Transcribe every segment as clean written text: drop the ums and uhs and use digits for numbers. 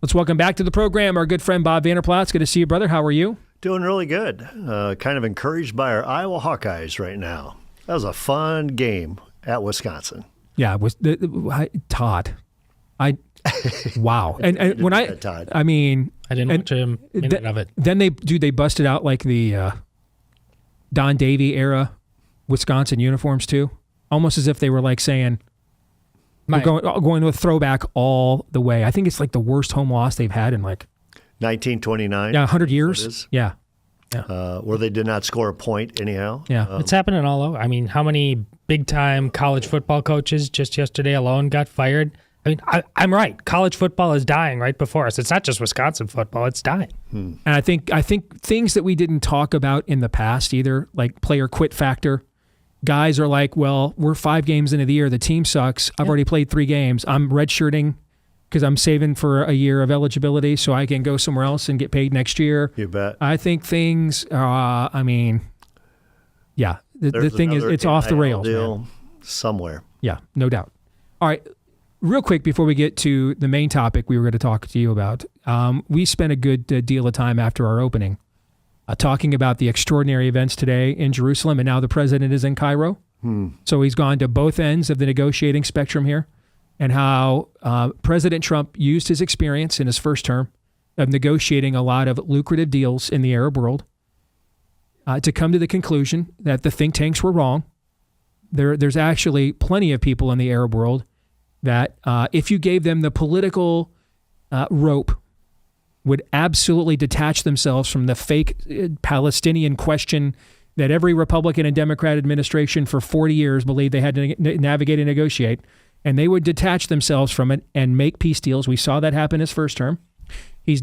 Let's welcome back to the program our good friend Bob Vanderplaats. Good to see you, brother. How are you? Doing really good. Kind of encouraged by our Iowa Hawkeyes right now. That was a fun game at Wisconsin. Yeah, it was Todd. Wow. And when Todd. I mean, I didn't watch a minute of it. Then they busted out like the Don Davey era Wisconsin uniforms too, almost as if they were like saying, we're going to a throwback all the way. I think it's like the worst home loss they've had in like 1929. Yeah, 100 years. Yeah. Where they did not score a point anyhow. Yeah. It's happening all over. I mean, how many big-time college football coaches just yesterday alone got fired? I mean, I'm right. College football is dying right before us. It's not just Wisconsin football. It's dying. And I think things that we didn't talk about in the past either, like player quit factor. Guys are like, well, we're 5 games into the year. The team sucks. I've already played 3 games. I'm redshirting because I'm saving for a year of eligibility so I can go somewhere else and get paid next year. You bet. I think things, the thing is, it's off the rails, deal man. Somewhere. Yeah, no doubt. All right, real quick before we get to the main topic we were going to talk to you about, we spent a good deal of time after our opening talking about the extraordinary events today in Jerusalem, and now the president is in Cairo. So he's gone to both ends of the negotiating spectrum here, and how President Trump used his experience in his first term of negotiating a lot of lucrative deals in the Arab world to come to the conclusion that the think tanks were wrong. There's actually plenty of people in the Arab world that if you gave them the political rope, would absolutely detach themselves from the fake Palestinian question that every Republican and Democrat administration for 40 years believed they had to navigate and negotiate, and they would detach themselves from it and make peace deals. We saw that happen his first term. He's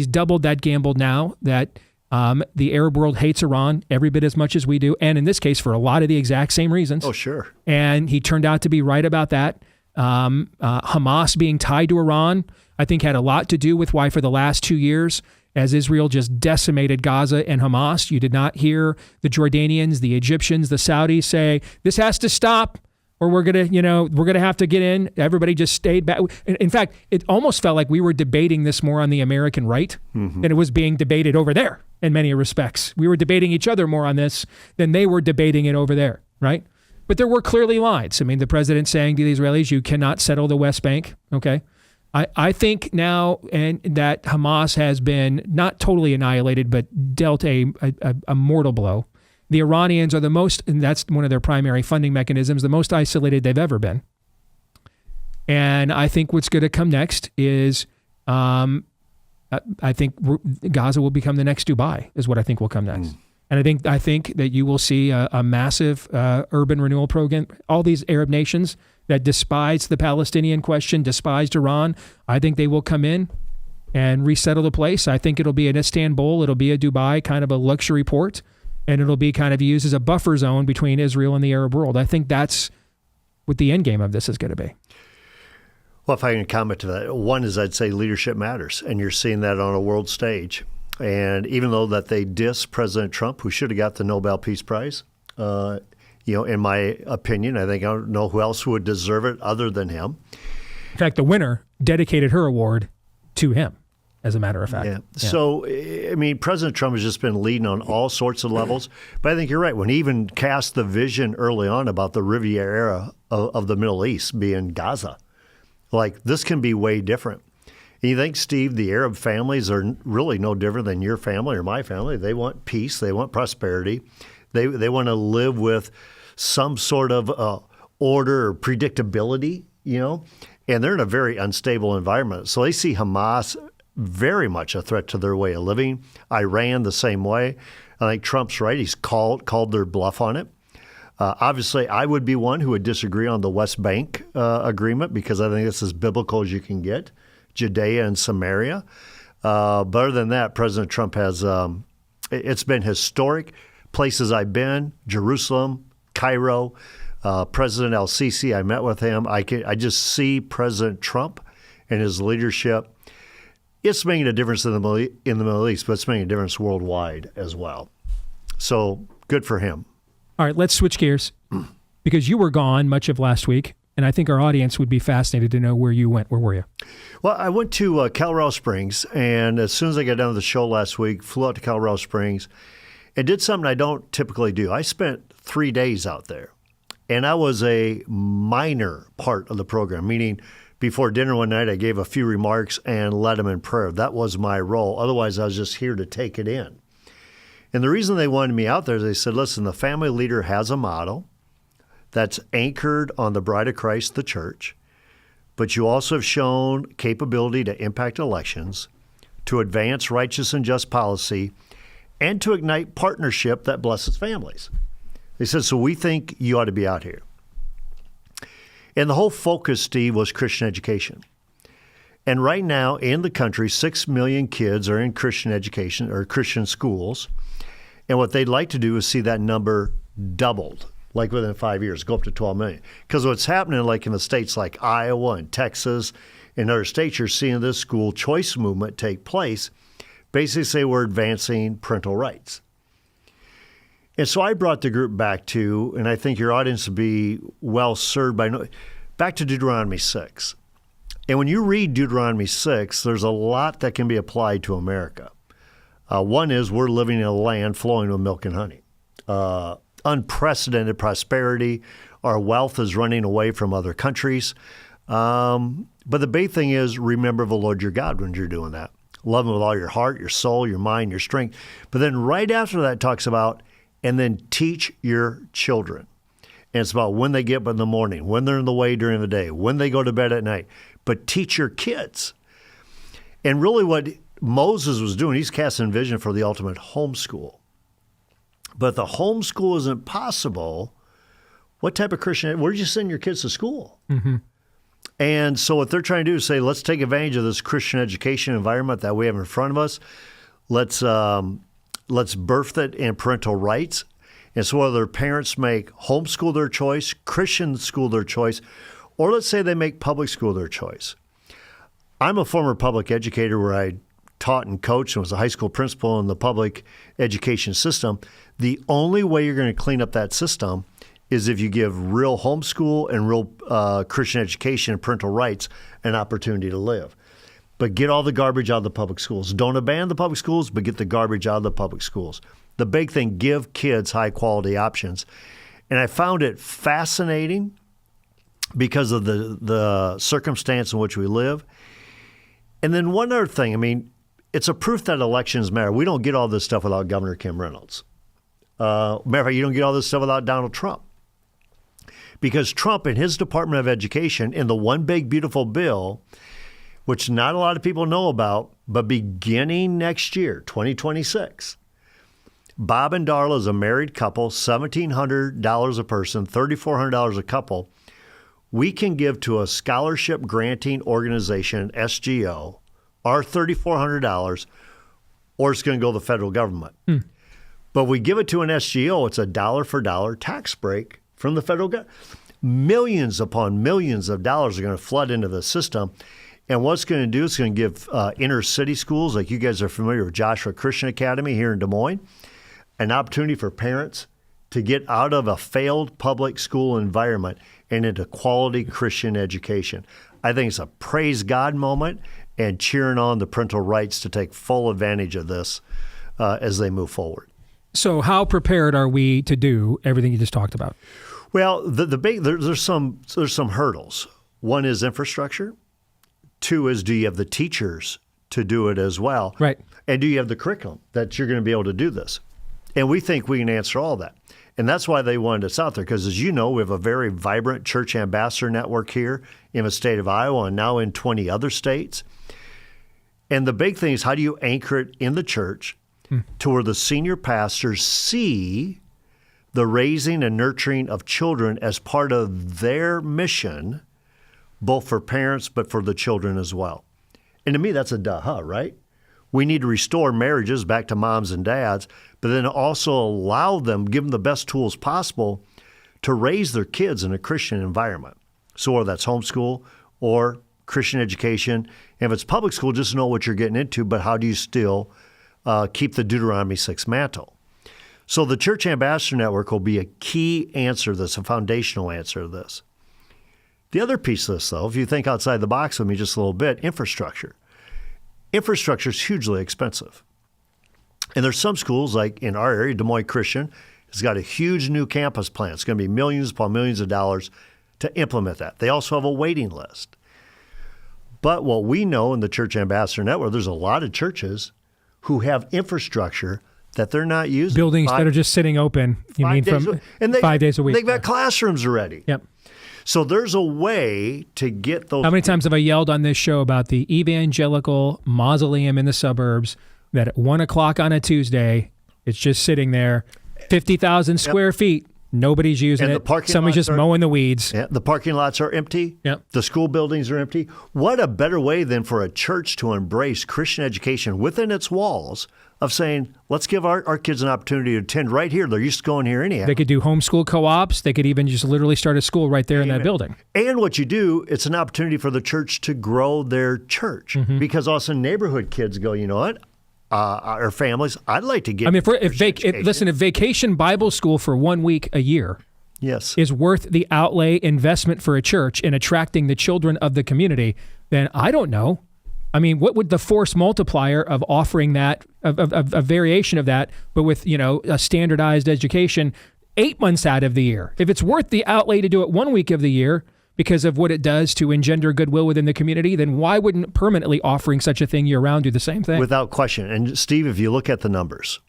doubled that gamble now that the Arab world hates Iran every bit as much as we do, and in this case for a lot of the exact same reasons. Oh, sure. And he turned out to be right about that. Hamas being tied to Iran, I think, had a lot to do with why for the last 2 years, as Israel just decimated Gaza and Hamas, you did not hear the Jordanians, the Egyptians, the Saudis say, this has to stop or we're going to have to get in. Everybody just stayed back. In fact, it almost felt like we were debating this more on the American right than it was being debated over there in many respects. We were debating each other more on this than they were debating it over there, right? But there were clearly lines. I mean, the president saying to the Israelis, you cannot settle the West Bank, okay? I think now and that Hamas has been not totally annihilated, but dealt a mortal blow. The Iranians are the most, and that's one of their primary funding mechanisms, the most isolated they've ever been. And I think what's going to come next is, I think Gaza will become the next Dubai, is what I think will come next. And I think that you will see a massive urban renewal program. All these Arab nations that despise the Palestinian question, despised Iran, I think they will come in and resettle the place. I think it'll be an Istanbul, it'll be a Dubai, kind of a luxury port, and it'll be kind of used as a buffer zone between Israel and the Arab world. I think that's what the end game of this is going to be. Well, if I can comment to that, one is I'd say leadership matters, and you're seeing that on a world stage. And even though that they diss President Trump, who should have got the Nobel Peace Prize, in my opinion, I think I don't know who else would deserve it other than him. In fact, the winner dedicated her award to him, as a matter of fact. Yeah. So, I mean, President Trump has just been leading on all sorts of levels. But I think you're right. When he even cast the vision early on about the Riviera of the Middle East being Gaza, like this can be way different. And you think, Steve, the Arab families are really no different than your family or my family. They want peace. They want prosperity. They want to live with some sort of order or predictability, and they're in a very unstable environment. So they see Hamas very much a threat to their way of living. Iran the same way. I think Trump's right. He's called their bluff on it. Obviously, I would be one who would disagree on the West Bank agreement because I think it's as biblical as you can get. Judea and Samaria. But other than that, President Trump has, it's been historic. Places I've been, Jerusalem, Cairo, President El-Sisi, I met with him. I just see President Trump and his leadership. It's making a difference in the Middle East, but it's making a difference worldwide as well. So good for him. All right, let's switch gears because you were gone much of last week And I think our audience would be fascinated to know where you went. Where were you? Well, I went to Colorado Springs, and as soon as I got done with the show last week, flew out to Colorado Springs and did something I don't typically do. I spent 3 days out there, and I was a minor part of the program, meaning before dinner one night, I gave a few remarks and led them in prayer. That was my role. Otherwise, I was just here to take it in. And the reason they wanted me out there is they said, listen, the family leader has a model that's anchored on the bride of Christ, the church, but you also have shown capability to impact elections, to advance righteous and just policy, and to ignite partnership that blesses families. They said, so we think you ought to be out here. And the whole focus, Steve, was Christian education. And right now in the country, 6 million kids are in Christian education or Christian schools. And what they'd like to do is see that number doubled, like within 5 years, go up to 12 million. Because what's happening, like in the states like Iowa and Texas and other states, you're seeing this school choice movement take place. Basically say we're advancing parental rights. And so I brought the group back to, and I think your audience would be well served by, back to Deuteronomy 6. And when you read Deuteronomy 6, there's a lot that can be applied to America. One is we're living in a land flowing with milk and honey. Unprecedented prosperity. Our wealth is running away from other countries. But the big thing is remember the Lord your God when you're doing that. Love him with all your heart, your soul, your mind, your strength. But then right after that it talks about, and then teach your children. And it's about when they get up in the morning, when they're in the way during the day, when they go to bed at night. But teach your kids. And really what Moses was doing, he's casting vision for the ultimate homeschool. But the homeschool isn't possible. What type of Christian, where do you send your kids to school? Mm-hmm. And so what they're trying to do is say, let's take advantage of this Christian education environment that we have in front of us. Let's birth that in parental rights. And so whether parents make homeschool their choice, Christian school their choice, or let's say they make public school their choice. I'm a former public educator where I taught and coached and was a high school principal in the public education system. The only way you're going to clean up that system is if you give real homeschool and real Christian education and parental rights an opportunity to live. But get all the garbage out of the public schools. Don't abandon the public schools, but get the garbage out of the public schools. The big thing, give kids high-quality options. And I found it fascinating because of the circumstance in which we live. And then one other thing, I mean, it's a proof that elections matter. We don't get all this stuff without Governor Kim Reynolds. Matter of fact, you don't get all this stuff without Donald Trump. Because Trump and his Department of Education in the One Big Beautiful Bill, which not a lot of people know about, but beginning next year, 2026, Bob and Darla is a married couple, $1,700 a person, $3,400 a couple. We can give to a scholarship granting organization, SGO, our $3,400, or it's going to go to the federal government. But we give it to an SGO, it's a dollar for dollar tax break from the federal government. Millions upon millions of dollars are going to flood into the system. And what it's going to do is going to give inner city schools, like you guys are familiar with Joshua Christian Academy here in Des Moines, an opportunity for parents to get out of a failed public school environment and into quality Christian education. I think it's a praise God moment and cheering on the parental rights to take full advantage of this as they move forward. So how prepared are we to do everything you just talked about? Well, there's some hurdles. One is infrastructure. Two is, do you have the teachers to do it as well? Right. And do you have the curriculum that you're going to be able to do this? And we think we can answer all that. And that's why they wanted us out there, because as you know, we have a very vibrant church ambassador network here in the state of Iowa and now in 20 other states. And the big thing is, how do you anchor it in the church to where the senior pastors see the raising and nurturing of children as part of their mission, both for parents, but for the children as well. And to me, that's a duh, right? We need to restore marriages back to moms and dads, but then also allow them, give them the best tools possible to raise their kids in a Christian environment. So whether that's homeschool or Christian education, and if it's public school, just know what you're getting into, but how do you still keep the Deuteronomy 6 mantle? So the Church Ambassador Network will be a key answer to this, a foundational answer to this. The other piece of this, though, if you think outside the box with me just a little bit, infrastructure. Infrastructure is hugely expensive. And there's some schools, like in our area, Des Moines Christian, has got a huge new campus plan. It's going to be millions upon millions of dollars to implement that. They also have a waiting list. But what we know in the Church Ambassador Network, there's a lot of churches who have infrastructure that they're not using. Buildings that are just sitting open, you mean, from 5 days a week. They've got classrooms already. Yep. So there's a way to get those. How many times have I yelled on this show about the evangelical mausoleum in the suburbs that at 1 o'clock on a Tuesday, it's just sitting there, 50,000 square feet. Nobody's using it. Somebody's just mowing the weeds. Yeah, the parking lots are empty. Yep. The school buildings are empty. What a better way than for a church to embrace Christian education within its walls of saying, let's give our kids an opportunity to attend right here. They're used to going here anyhow. They could do homeschool co-ops. They could even just literally start a school right there in that building. And what you do, it's an opportunity for the church to grow their church. Because also neighborhood kids go, you know what? Our families, I'd like to get. I mean, if Vacation Bible School for 1 week a year, yes, is worth the outlay investment for a church in attracting the children of the community, then I don't know. I mean, what would the force multiplier of offering that, a variation of that, but with, a standardized education 8 months out of the year? If it's worth the outlay to do it 1 week of the year because of what it does to engender goodwill within the community, then why wouldn't permanently offering such a thing year-round do the same thing? Without question. And Steve, if you look at the numbers,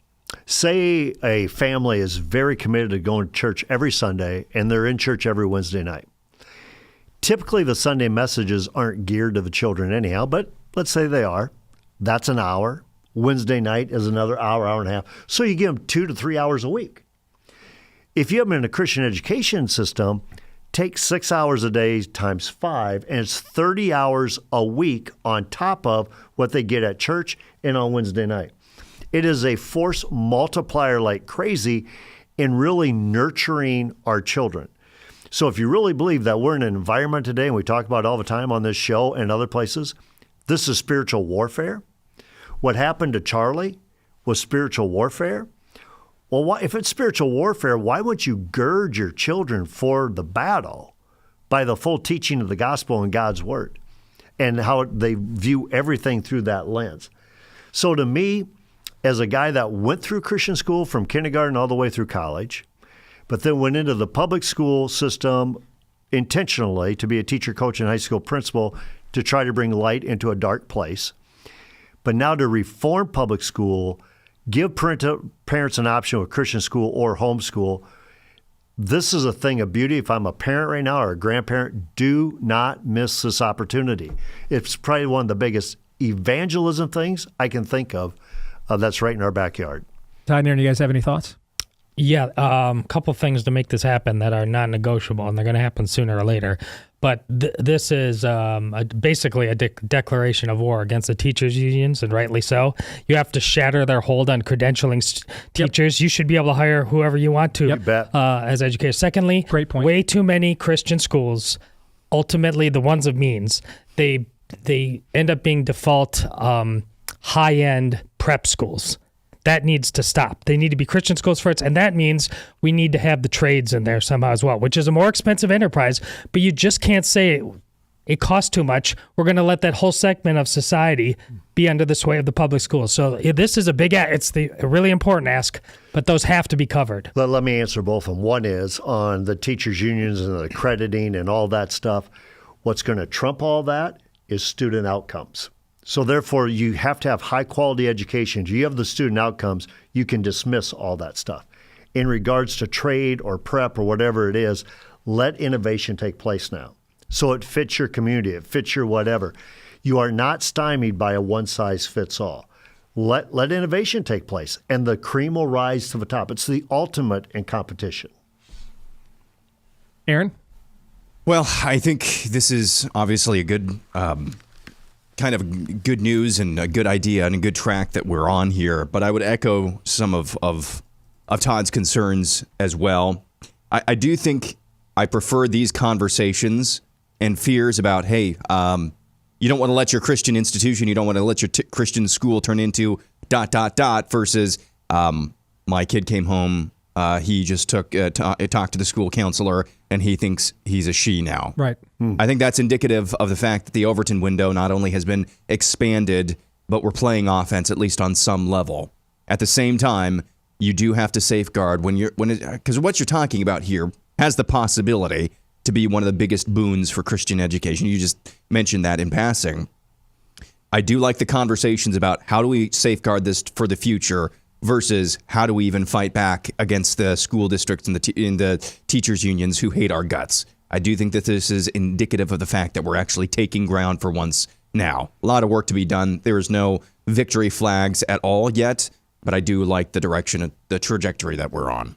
say a family is very committed to going to church every Sunday and they're in church every Wednesday night. Typically, the Sunday messages aren't geared to the children anyhow, but let's say they are. That's an hour. Wednesday night is another hour, hour and a half. So you give them 2 to 3 hours a week. If you have them in a Christian education system, take 6 hours a day times 5, and it's 30 hours a week on top of what they get at church and on Wednesday night. It is a force multiplier like crazy in really nurturing our children. So if you really believe that we're in an environment today, and we talk about it all the time on this show and other places, this is spiritual warfare. What happened to Charlie was spiritual warfare. Well, if it's spiritual warfare, why would you gird your children for the battle by the full teaching of the gospel and God's word and how they view everything through that lens? So to me, as a guy that went through Christian school from kindergarten all the way through college, but then went into the public school system intentionally to be a teacher, coach, and high school principal to try to bring light into a dark place, but now to reform public school, give parents an option with Christian school or homeschool. This is a thing of beauty. If I'm a parent right now or a grandparent, do not miss this opportunity. It's probably one of the biggest evangelism things I can think of that's right in our backyard. Todd and Aaron, you guys have any thoughts? Yeah, a couple things to make this happen that are non-negotiable, and they're going to happen sooner or later. But this is basically a declaration of war against the teachers' unions, and rightly so. You have to shatter their hold on credentialing teachers. Yep. You should be able to hire whoever you want to as educators. Secondly, great point. Way too many Christian schools, ultimately the ones of means, they end up being default high-end prep schools. That needs to stop. They need to be Christian schools first, and that means we need to have the trades in there somehow as well, which is a more expensive enterprise, but you just can't say it costs too much. We're going to let that whole segment of society be under the sway of the public schools. So this is a really important ask, but those have to be covered. Let me answer both of them. One is on the teachers' unions and the accrediting and all that stuff. What's going to trump all that is student outcomes. So therefore, you have to have high-quality education. If you have the student outcomes, you can dismiss all that stuff. In regards to trade or prep or whatever it is, let innovation take place now. So it fits your community, it fits your whatever. You are not stymied by a one-size-fits-all. Let innovation take place, and the cream will rise to the top. It's the ultimate in competition. Aaron? Well, I think this is obviously a good kind of good news and a good idea and a good track that we're on here. But I would echo some of Todd's concerns as well. I do think I prefer these conversations and fears about, hey, you don't want to let your Christian institution, you don't want to let your Christian school turn into ... versus my kid came home he just talked to the school counselor, and he thinks he's a she now. Right. I think that's indicative of the fact that the Overton window not only has been expanded, but we're playing offense, at least on some level. At the same time, you do have to safeguard because what you're talking about here has the possibility to be one of the biggest boons for Christian education. You just mentioned that in passing. I do like the conversations about how do we safeguard this for the future versus how do we even fight back against the school districts and the teachers unions who hate our guts. I do think that this is indicative of the fact that we're actually taking ground for once now. A lot of work to be done. There is no victory flags at all yet, but I do like the direction, the trajectory that we're on.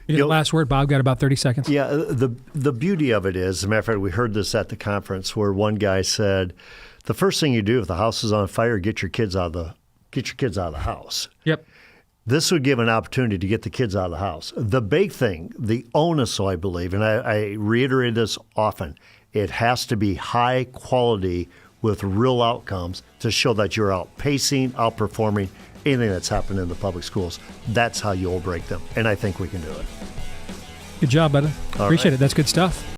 You get the last word, Bob. Got about 30 seconds. Yeah, the beauty of it is, as a matter of fact, we heard this at the conference where one guy said, the first thing you do if the house is on fire, get your kids out of the house. Yep. This would give an opportunity to get the kids out of the house. The big thing, the onus, I believe, and I reiterate this often, it has to be high quality with real outcomes to show that you're outpacing, outperforming anything that's happened in the public schools. That's how you'll break them, and I think we can do it. Good job, buddy. Appreciate right. it. That's good stuff.